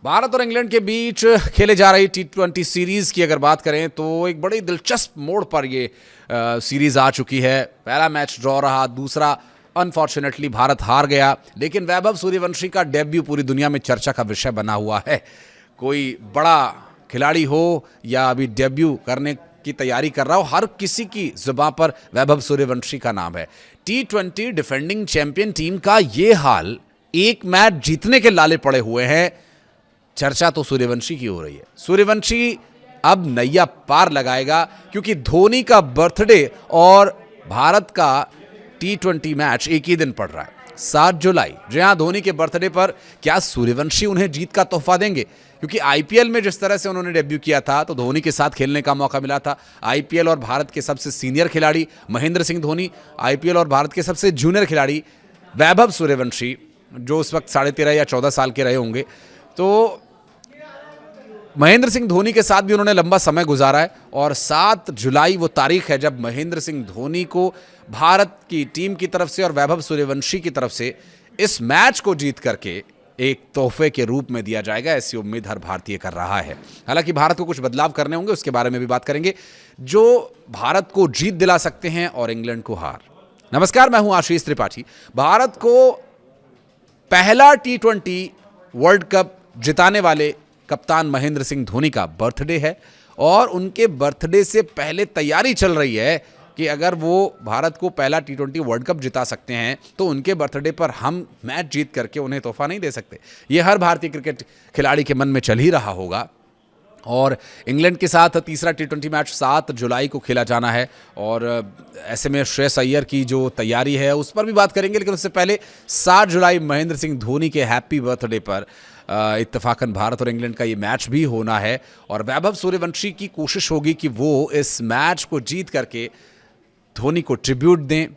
भारत और इंग्लैंड के बीच खेले जा रही T20 सीरीज की अगर बात करें तो एक बड़ी दिलचस्प मोड़ पर ये सीरीज आ चुकी है। पहला मैच ड्रॉ रहा, दूसरा अनफॉर्चुनेटली भारत हार गया, लेकिन वैभव सूर्यवंशी का डेब्यू पूरी दुनिया में चर्चा का विषय बना हुआ है। कोई बड़ा खिलाड़ी हो या अभी डेब्यू करने की तैयारी कर रहा हो, हर किसी की जुबान पर वैभव सूर्यवंशी का नाम है। T20 डिफेंडिंग चैंपियन टीम का ये हाल, एक मैच जीतने के लाले पड़े हुए हैं। चर्चा तो सूर्यवंशी की हो रही है। सूर्यवंशी अब नैया पार लगाएगा क्योंकि धोनी का बर्थडे और भारत का T20 मैच एक ही दिन पड़ रहा है, 7 जुलाई। जी हाँ, धोनी के बर्थडे पर क्या सूर्यवंशी उन्हें जीत का तोहफा देंगे? क्योंकि आईपीएल में जिस तरह से उन्होंने डेब्यू किया था तो धोनी के साथ खेलने का मौका मिला था। आईपीएल और भारत के सबसे सीनियर खिलाड़ी महेंद्र सिंह धोनी, आईपीएल और भारत के सबसे जूनियर खिलाड़ी वैभव सूर्यवंशी, जो उस वक्त 13.5 या 14 साल के रहे होंगे, तो महेंद्र सिंह धोनी के साथ भी उन्होंने लंबा समय गुजारा है। और 7 जुलाई वो तारीख है जब महेंद्र सिंह धोनी को भारत की टीम की तरफ से और वैभव सूर्यवंशी की तरफ से इस मैच को जीत करके एक तोहफे के रूप में दिया जाएगा। ऐसी उम्मीद हर भारतीय कर रहा है। हालांकि भारत को कुछ बदलाव करने होंगे, उसके बारे में भी बात करेंगे, जो भारत को जीत दिला सकते हैं और इंग्लैंड को हार। नमस्कार, मैं हूं आशीष त्रिपाठी। भारत को पहला T20 वर्ल्ड कप जिताने वाले कप्तान महेंद्र सिंह धोनी का बर्थडे है और उनके बर्थडे से पहले तैयारी चल रही है कि अगर वो भारत को पहला T20 वर्ल्ड कप जिता सकते हैं तो उनके बर्थडे पर हम मैच जीत करके उन्हें तोहफा नहीं दे सकते। ये हर भारतीय क्रिकेट खिलाड़ी के मन में चल ही रहा होगा। और इंग्लैंड के साथ तीसरा T20 मैच 7 जुलाई को खेला जाना है और ऐसे में श्रेयस अय्यर की जो तैयारी है उस पर भी बात करेंगे, लेकिन उससे पहले 7 जुलाई महेंद्र सिंह धोनी के हैप्पी बर्थडे पर इत्तेफाकन भारत और इंग्लैंड का ये मैच भी होना है और वैभव सूर्यवंशी की कोशिश होगी कि वो इस मैच को जीत करके धोनी को ट्रिब्यूट दें।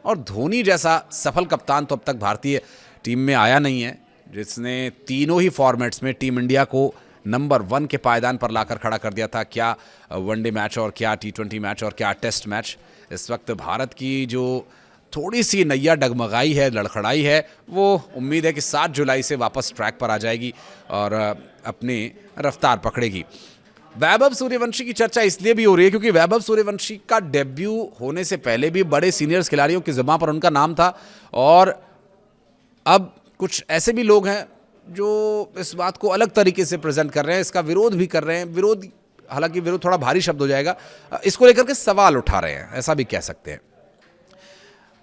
और धोनी जैसा सफल कप्तान तो अब तक भारतीय टीम में आया नहीं है, जिसने तीनों ही फॉर्मेट्स में टीम इंडिया को नंबर 1 के पायदान पर लाकर खड़ा कर दिया था। क्या वनडे मैच और क्या T20 मैच और क्या टेस्ट मैच। इस वक्त भारत की जो थोड़ी सी नैया डगमगाई है, लड़खड़ाई है, वो उम्मीद है कि 7 जुलाई से वापस ट्रैक पर आ जाएगी और अपनी रफ्तार पकड़ेगी। वैभव सूर्यवंशी की चर्चा इसलिए भी हो रही है क्योंकि वैभव सूर्यवंशी का डेब्यू होने से पहले भी बड़े सीनियर्स खिलाड़ियों की ज़बान पर उनका नाम था और अब कुछ ऐसे भी लोग हैं जो इस बात को अलग तरीके से प्रेजेंट कर रहे हैं, इसका विरोध भी कर रहे हैं। हालांकि विरोध थोड़ा भारी शब्द हो जाएगा, इसको लेकर के सवाल उठा रहे हैं, ऐसा भी कह सकते हैं।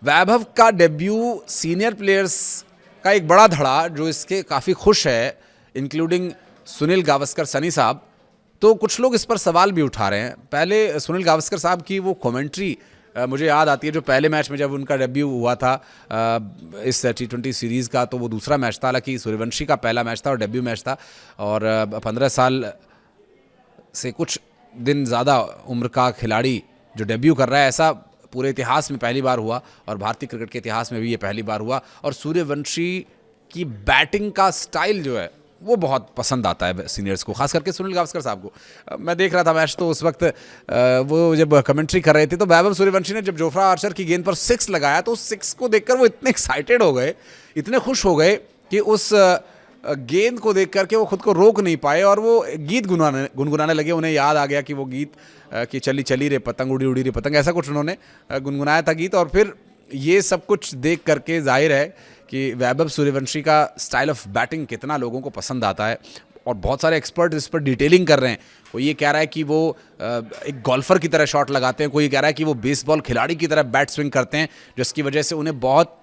वैभव का डेब्यू सीनियर प्लेयर्स का एक बड़ा धड़ा जो इसके काफ़ी खुश है, इंक्लूडिंग सुनील गावस्कर सनी साहब, तो कुछ लोग इस पर सवाल भी उठा रहे हैं। पहले सुनील गावस्कर साहब की वो कमेंट्री मुझे याद आती है जो पहले मैच में जब उनका डेब्यू हुआ था इस T20 सीरीज़ का, तो वो दूसरा मैच था। हालांकि सूर्यवंशी का पहला मैच था और डेब्यू मैच था और 15 साल से कुछ दिन ज़्यादा उम्र का खिलाड़ी जो डेब्यू कर रहा है, ऐसा पूरे इतिहास में पहली बार हुआ और भारतीय क्रिकेट के इतिहास में भी ये पहली बार हुआ। और सूर्यवंशी की बैटिंग का स्टाइल जो है वो बहुत पसंद आता है सीनियर्स को, खास करके सुनील गावस्कर साहब को। मैं देख रहा था मैच, तो उस वक्त वो जब कमेंट्री कर रहे थे तो वैभव सूर्यवंशी ने जब जोफ्रा आर्चर की गेंद पर 6 लगाया तो उस 6 को देखकर वो इतने एक्साइटेड हो गए, इतने खुश हो गए कि उस गेंद को देख करके वो खुद को रोक नहीं पाए और वो गीत गुनगुनाने लगे। उन्हें याद आ गया कि वो गीत कि चली चली रे पतंग, उड़ी उड़ी रे पतंग, ऐसा कुछ उन्होंने गुनगुनाया था गीत। और फिर ये सब कुछ देख करके जाहिर है कि वैभव सूर्यवंशी का स्टाइल ऑफ बैटिंग कितना लोगों को पसंद आता है और बहुत सारे एक्सपर्ट इस पर डिटेलिंग कर रहे हैं। कोई ये कह रहा है कि वो एक गोल्फर की तरह शॉट लगाते हैं, कोई कह रहा है कि वो बेसबॉल खिलाड़ी की तरह बैट स्विंग करते हैं, जिसकी वजह से उन्हें बहुत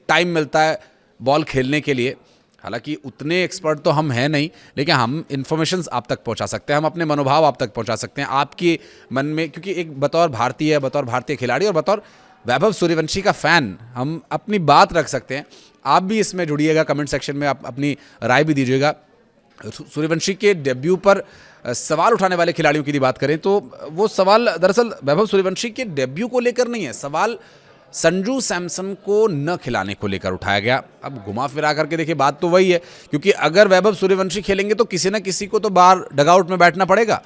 टाइम मिलता है बॉल खेलने के लिए। हालांकि उतने एक्सपर्ट तो हम हैं नहीं, लेकिन हम इन्फॉर्मेशन आप तक पहुंचा सकते हैं, हम अपने मनोभाव आप तक पहुंचा सकते हैं, आपके मन में, क्योंकि एक बतौर भारतीय खिलाड़ी और बतौर वैभव सूर्यवंशी का फ़ैन हम अपनी बात रख सकते हैं। आप भी इसमें जुड़िएगा, कमेंट सेक्शन में आप अपनी राय भी दीजिएगा। सूर्यवंशी के डेब्यू पर सवाल उठाने वाले खिलाड़ियों की बात करें तो वो सवाल दरअसल वैभव सूर्यवंशी के डेब्यू को लेकर नहीं है, सवाल संजू सैमसन को न खिलाने को लेकर उठाया गया। अब घुमा फिरा करके देखिए, बात तो वही है, क्योंकि अगर वैभव सूर्यवंशी खेलेंगे तो किसी न किसी को तो बाहर डगआउट में बैठना पड़ेगा।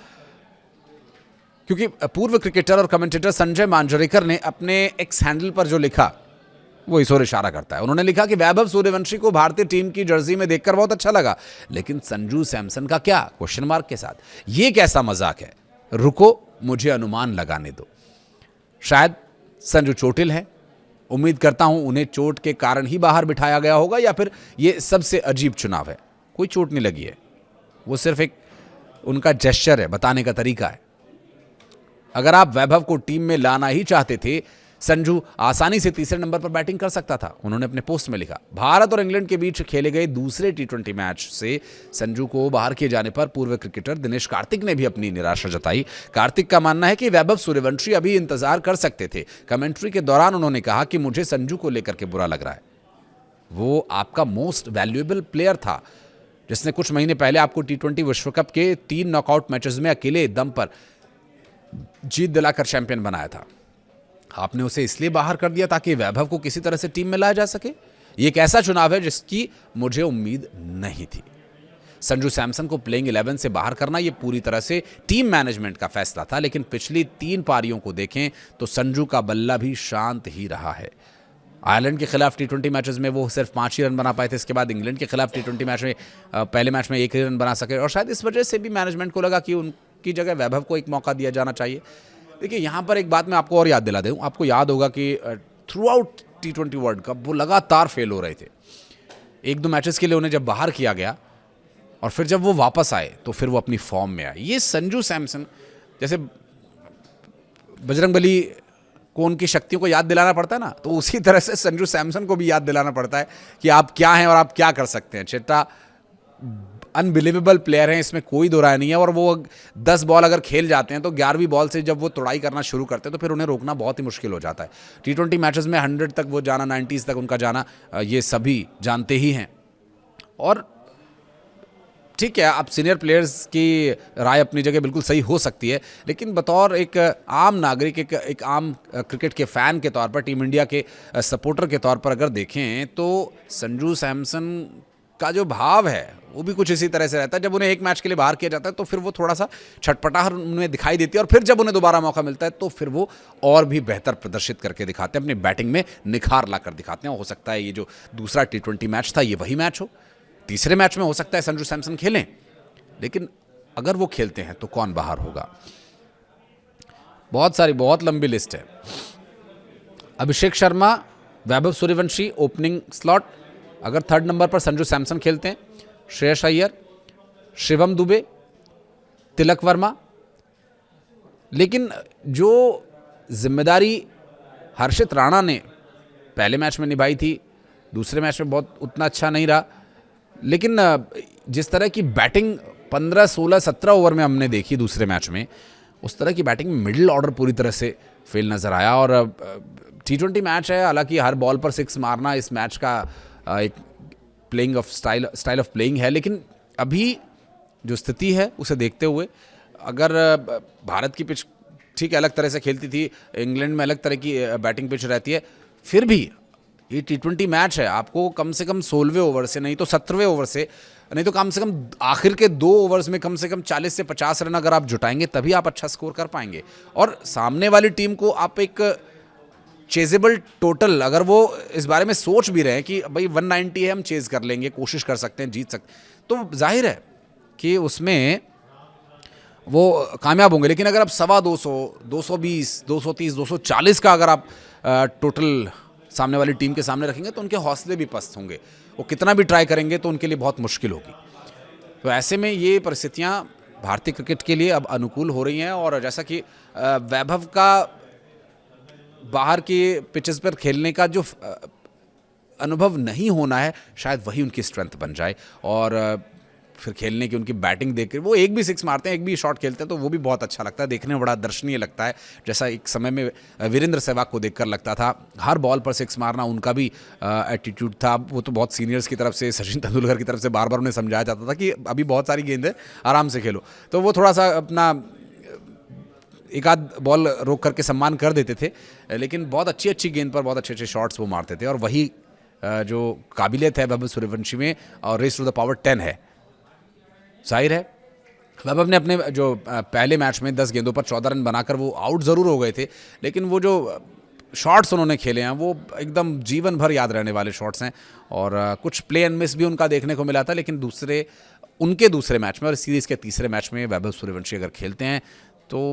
क्योंकि पूर्व क्रिकेटर और कमेंटेटर संजय मांजरेकर ने अपने एक्स हैंडल पर जो लिखा वो इस ओर इशारा करता है। उन्होंने लिखा कि वैभव सूर्यवंशी को भारतीय टीम की जर्सी में देखकर बहुत अच्छा लगा, लेकिन संजू सैमसन का क्या, क्वेश्चन मार्क के साथ। ये कैसा मजाक है, रुको मुझे अनुमान लगाने दो। शायद संजू चोटिल हैं, उम्मीद करता हूं उन्हें चोट के कारण ही बाहर बिठाया गया होगा, या फिर ये सबसे अजीब चुनाव है। कोई चोट नहीं लगी है, वो सिर्फ एक उनका जेस्चर है, बताने का तरीका है। अगर आप वैभव को टीम में लाना ही चाहते थे, संजू आसानी से तीसरे नंबर पर बैटिंग कर सकता था, उन्होंने अपने पोस्ट में लिखा। भारत और इंग्लैंड के बीच खेले गए दूसरे टी20 मैच से संजू को बाहर किए जाने पर पूर्व क्रिकेटर दिनेश कार्तिक ने भी अपनी निराशा जताई। कार्तिक का मानना है कि वैभव सूर्यवंशी अभी इंतजार कर सकते थे। कमेंट्री के दौरान उन्होंने कहा कि मुझे संजू को लेकर के बुरा लग रहा है, वो आपका मोस्ट वैल्यूएबल प्लेयर था, जिसने कुछ महीने पहले आपको टी20 विश्व कप के 3 नॉकआउट मैचेस में अकेले दम पर जीत दिलाकर चैंपियन बनाया था। आपने उसे इसलिए बाहर कर दिया ताकि वैभव को किसी तरह से टीम में लाया जा सके। यह एक ऐसा चुनाव है जिसकी मुझे उम्मीद नहीं थी। संजू सैमसन को प्लेइंग 11 से बाहर करना यह पूरी तरह से टीम मैनेजमेंट का फैसला था, लेकिन पिछली 3 पारियों को देखें तो संजू का बल्ला भी शांत ही रहा है। आयरलैंड के खिलाफ टी20 मैचेस में वो सिर्फ 5 ही रन बना पाए थे। इसके बाद इंग्लैंड के खिलाफ टी20 मैच में पहले मैच में 1 ही रन बना सके, और शायद इस वजह से भी मैनेजमेंट को लगा कि उनकी जगह वैभव को एक मौका दिया जाना चाहिए। देखिए, यहाँ पर एक बात मैं आपको और याद दिला दूँ। आपको याद होगा कि थ्रू आउट टी20 वर्ल्ड कप वो लगातार फेल हो रहे थे। 1-2 मैचेस के लिए उन्हें जब बाहर किया गया और फिर जब वो वापस आए तो फिर वो अपनी फॉर्म में आए। ये संजू सैमसन, जैसे बजरंगबली को उनकी शक्तियों को याद दिलाना पड़ता है ना, तो उसी तरह से संजू सैमसन को भी याद दिलाना पड़ता है कि आप क्या हैं और आप क्या कर सकते हैं। चिट्टा अनबिलीवेबल प्लेयर हैं, इसमें कोई दो राय नहीं है। और वो 10 बॉल अगर खेल जाते हैं तो 11वीं बॉल से जब वो तोड़ाई करना शुरू करते हैं तो फिर उन्हें रोकना बहुत ही मुश्किल हो जाता है। टी20 मैचेस में 100 तक वो जाना, 90s तक उनका जाना, ये सभी जानते ही हैं। और ठीक है, आप सीनियर प्लेयर्स की राय अपनी जगह बिल्कुल सही हो सकती है, लेकिन बतौर एक आम नागरिक, एक आम क्रिकेट के फ़ैन के तौर पर, टीम इंडिया के सपोर्टर के तौर पर अगर देखें तो संजू सैमसन का जो भाव है वो भी कुछ इसी तरह से रहता है। जब उन्हें एक मैच के लिए बाहर किया जाता है तो फिर वो थोड़ा सा छटपटाहट उनमें दिखाई देती है, और फिर जब उन्हें दोबारा मौका मिलता है तो फिर वो और भी बेहतर प्रदर्शित करके दिखाते हैं, अपनी बैटिंग में निखार ला कर दिखाते हैं। हो सकता है ये जो दूसरा टी20 मैच था ये वही मैच हो। तीसरे मैच में हो सकता है संजू सैमसन खेलें, लेकिन अगर वो खेलते हैं तो कौन बाहर होगा? बहुत लंबी लिस्ट है। Abhishek Sharma, Vaibhav Suryavanshi opening slot. अगर 3rd नंबर पर संजू सैमसन खेलते हैं, श्रेयस अय्यर, शिवम दुबे, तिलक वर्मा। लेकिन जो जिम्मेदारी हर्षित राणा ने पहले मैच में निभाई थी, दूसरे मैच में बहुत उतना अच्छा नहीं रहा, लेकिन जिस तरह की बैटिंग 15, 16, 17 ओवर में हमने देखी दूसरे मैच में, उस तरह की बैटिंग मिडिल ऑर्डर पूरी तरह से फेल नज़र आया। और टी20 मैच है, हालांकि हर बॉल पर 6 मारना इस मैच का एक playing of style of playing है, लेकिन अभी जो स्थिति है उसे देखते हुए अगर भारत की पिच ठीक अलग तरह से खेलती थी, इंग्लैंड में अलग तरह की बैटिंग पिच रहती है, फिर भी ये टी20 मैच है, आपको कम से कम 16वें ओवर से, नहीं तो 17वें ओवर से, नहीं तो कम से कम आखिर के 2 ओवर्स में कम से कम 40 से 50 रन अगर आप जुटाएंगे तभी आप अच्छा स्कोर कर पाएंगे। और सामने वाली टीम को आप एक चेजेबल टोटल, अगर वो इस बारे में सोच भी रहे हैं कि भाई 190 है, हम चेज कर लेंगे, कोशिश कर सकते हैं, जीत सकते, तो जाहिर है कि उसमें वो कामयाब होंगे। लेकिन अगर आप 225, 220, 230, 240 का अगर आप टोटल सामने वाली टीम के सामने रखेंगे तो उनके हौसले भी पस्त होंगे, वो कितना भी ट्राई करेंगे तो उनके लिए बहुत मुश्किल होगी। तो ऐसे में ये परिस्थितियां भारतीय क्रिकेट के लिए अब अनुकूल हो रही हैं। और जैसा कि वैभव का बाहर के पिचेस पर खेलने का जो अनुभव नहीं होना है, शायद वही उनकी स्ट्रेंथ बन जाए। और फिर खेलने की उनकी बैटिंग देखकर, वो एक भी 6 मारते हैं, एक भी शॉट खेलते हैं, तो वो भी बहुत अच्छा लगता है, देखने में बड़ा दर्शनीय लगता है। जैसा एक समय में वीरेंद्र सहवाग को देखकर लगता था, हर बॉल पर 6 मारना उनका भी एटीट्यूड था। वो तो बहुत सीनियर्स की तरफ से, सचिन तेंदुलकर की तरफ से बार बार उन्हें समझाया जाता था कि अभी बहुत सारी गेंद है, आराम से खेलो, तो वो थोड़ा सा अपना एक आध बॉल रोक करके सम्मान कर देते थे। लेकिन बहुत अच्छी गेंद पर बहुत अच्छे शॉट्स वो मारते थे, और वही जो काबिलियत है वैभव सूर्यवंशी में, और रेस टू द पावर 10 है। जाहिर है वैभव ने अपने जो पहले मैच में 10 गेंदों पर 14 रन बनाकर वो आउट ज़रूर हो गए थे, लेकिन वो जो शॉट्स उन्होंने खेले हैं वो एकदम जीवन भर याद रहने वाले शॉट्स हैं। और कुछ प्ले एंड मिस भी उनका देखने को मिला था, लेकिन उनके दूसरे मैच में और सीरीज़ के तीसरे मैच में वैभव सूर्यवंशी अगर खेलते हैं तो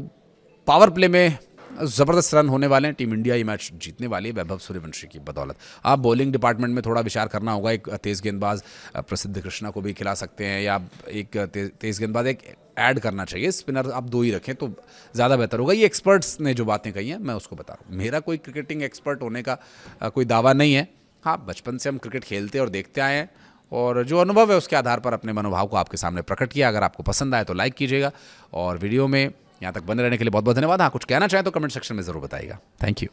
पावर प्ले में ज़बरदस्त रन होने वाले हैं। टीम इंडिया ये मैच जीतने वाली है वैभव सूर्यवंशी की बदौलत। आप बॉलिंग डिपार्टमेंट में थोड़ा विचार करना होगा। एक तेज़ गेंदबाज प्रसिद्ध कृष्णा को भी खिला सकते हैं, या एक तेज़ गेंदबाज एक ऐड करना चाहिए। स्पिनर आप 2 ही रखें तो ज़्यादा बेहतर होगा। ये एक्सपर्ट्स ने जो बातें कही हैं मैं उसको बता रहा हूँ। मेरा कोई क्रिकेटिंग एक्सपर्ट होने का कोई दावा नहीं है। हाँ, बचपन से हम क्रिकेट खेलते और देखते आए हैं, और जो अनुभव है उसके आधार पर अपने मनोभाव को आपके सामने प्रकट किया। अगर आपको पसंद आए तो लाइक कीजिएगा, और वीडियो में यहाँ तक बने रहने के लिए बहुत बहुत धन्यवाद। हाँ, कुछ कहना चाहें तो कमेंट सेक्शन में ज़रूर बताइएगा। Thank you.